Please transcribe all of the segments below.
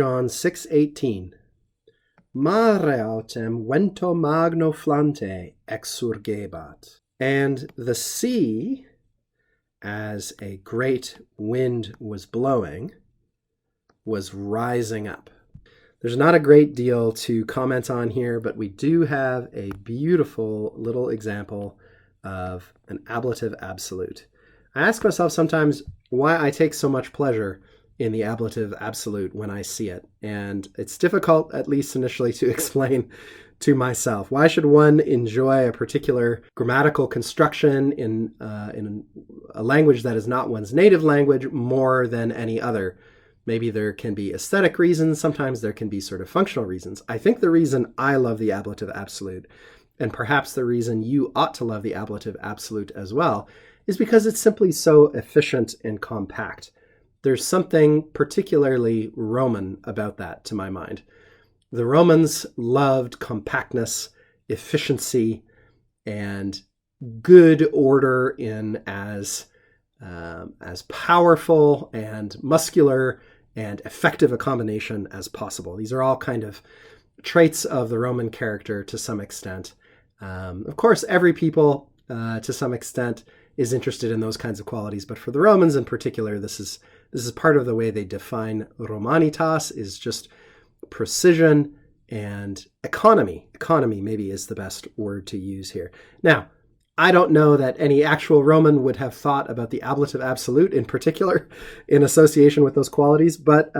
John 6:18. Mare autem vento magno flante exsurgebat. And the sea, as a great wind was blowing, was rising up. There's not a great deal to comment on here, but we do have a beautiful little example of an ablative absolute. I ask myself sometimes why I take so much pleasure in the ablative absolute when I see it. And it's difficult, at least initially, to explain to myself. Why should one enjoy a particular grammatical construction in a language that is not one's native language more than any other? Maybe there can be aesthetic reasons. Sometimes there can be sort of functional reasons. I think the reason I love the ablative absolute, and perhaps the reason you ought to love the ablative absolute as well, is because it's simply so efficient and compact. There's something particularly Roman about that, to my mind. The Romans loved compactness, efficiency, and good order in as powerful and muscular and effective a combination as possible. These are all kind of traits of the Roman character to some extent. Of course, every people, to some extent, is interested in those kinds of qualities, but for the Romans in particular, this is part of the way they define Romanitas, is just precision and economy. Economy maybe is the best word to use here. Now, I don't know that any actual Roman would have thought about the ablative absolute in particular in association with those qualities, but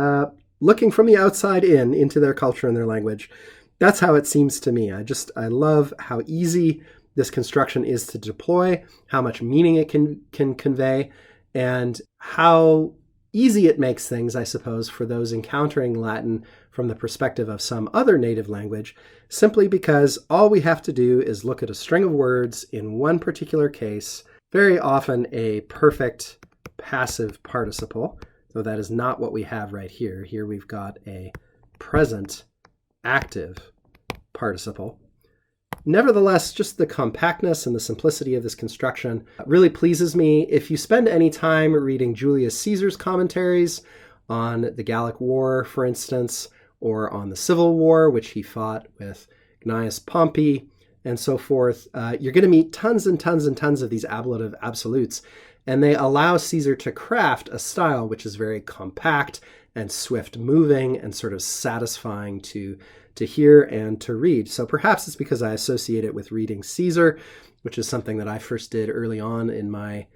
looking from the outside into their culture and their language, that's how it seems to me. I love how easy this construction is to deploy, how much meaning it can convey, and how easy it makes things, I suppose, for those encountering Latin from the perspective of some other native language, simply because all we have to do is look at a string of words in one particular case, very often a perfect passive participle, though that is not what we have right here. Here we've got a present active participle. Nevertheless, just the compactness and the simplicity of this construction really pleases me. If you spend any time reading Julius Caesar's commentaries on the Gallic War, for instance, or on the Civil War, which he fought with Gnaeus Pompey and so forth, you're going to meet tons and tons and tons of these ablative absolutes, and they allow Caesar to craft a style which is very compact and swift moving and sort of satisfying to hear and to read. So perhaps it's because I associate it with reading Caesar, which is something that I first did early on in my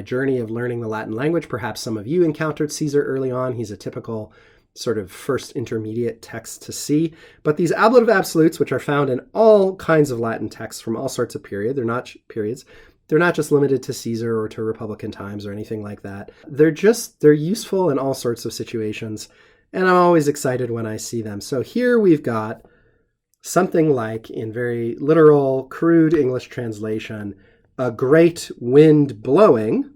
journey of learning the Latin language. Perhaps some of you encountered Caesar early on. He's a typical sort of first intermediate text to see. But these ablative absolutes, which are found in all kinds of Latin texts from all sorts of periods, they're not just limited to Caesar or to Republican times or anything like that. They're useful in all sorts of situations. And I'm always excited when I see them. So here we've got something like, in very literal, crude English translation, a great wind blowing.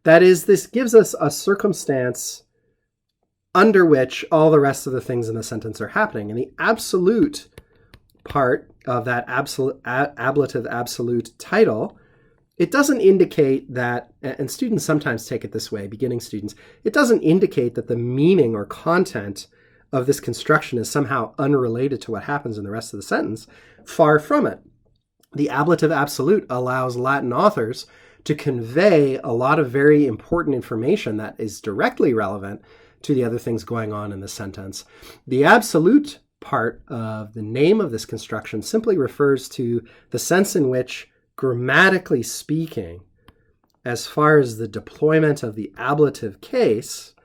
That is, this gives us a circumstance under which all the rest of the things in the sentence are happening. And the absolute part of that ablative absolute title, it doesn't indicate that, and students sometimes take it this way, beginning students, it doesn't indicate that the meaning or content of this construction is somehow unrelated to what happens in the rest of the sentence. Far from it. The ablative absolute allows Latin authors to convey a lot of very important information that is directly relevant to the other things going on in the sentence. The absolute part of the name of this construction simply refers to the sense in which, grammatically speaking, as far as the deployment of the ablative case,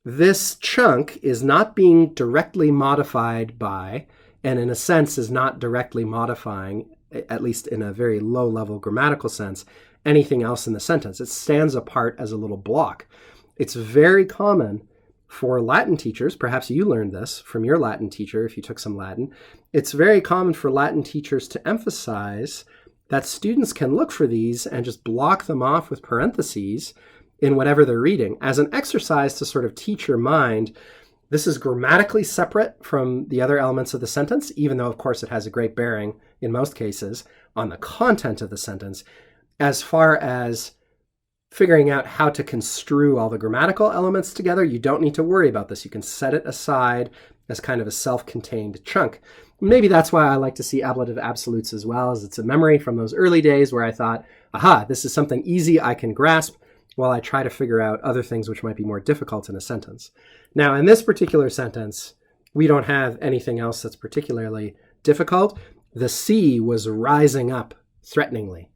this chunk is not being directly modified by, and in a sense is not directly modifying, at least in a very low-level grammatical sense, anything else in the sentence. It stands apart as a little block. It's very common for Latin teachers, perhaps you learned this from your Latin teacher if you took some Latin, it's very common for Latin teachers to emphasize that students can look for these and just block them off with parentheses in whatever they're reading as an exercise to sort of teach your mind this is grammatically separate from the other elements of the sentence, even though, of course, it has a great bearing in most cases on the content of the sentence. As far as figuring out how to construe all the grammatical elements together, you don't need to worry about this. You can set it aside as kind of a self-contained chunk. Maybe that's why I like to see ablative absolutes as well, as it's a memory from those early days where I thought, aha, this is something easy I can grasp while I try to figure out other things which might be more difficult in a sentence. Now, in this particular sentence, we don't have anything else that's particularly difficult. The sea was rising up threateningly.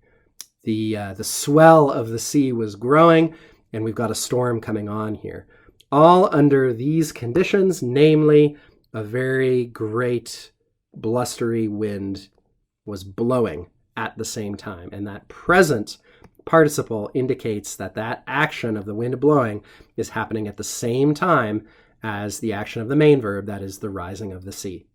The swell of the sea was growing, and we've got a storm coming on here. All under these conditions, namely a very great blustery wind was blowing at the same time. And that present participle indicates that that action of the wind blowing is happening at the same time as the action of the main verb, that is the rising of the sea.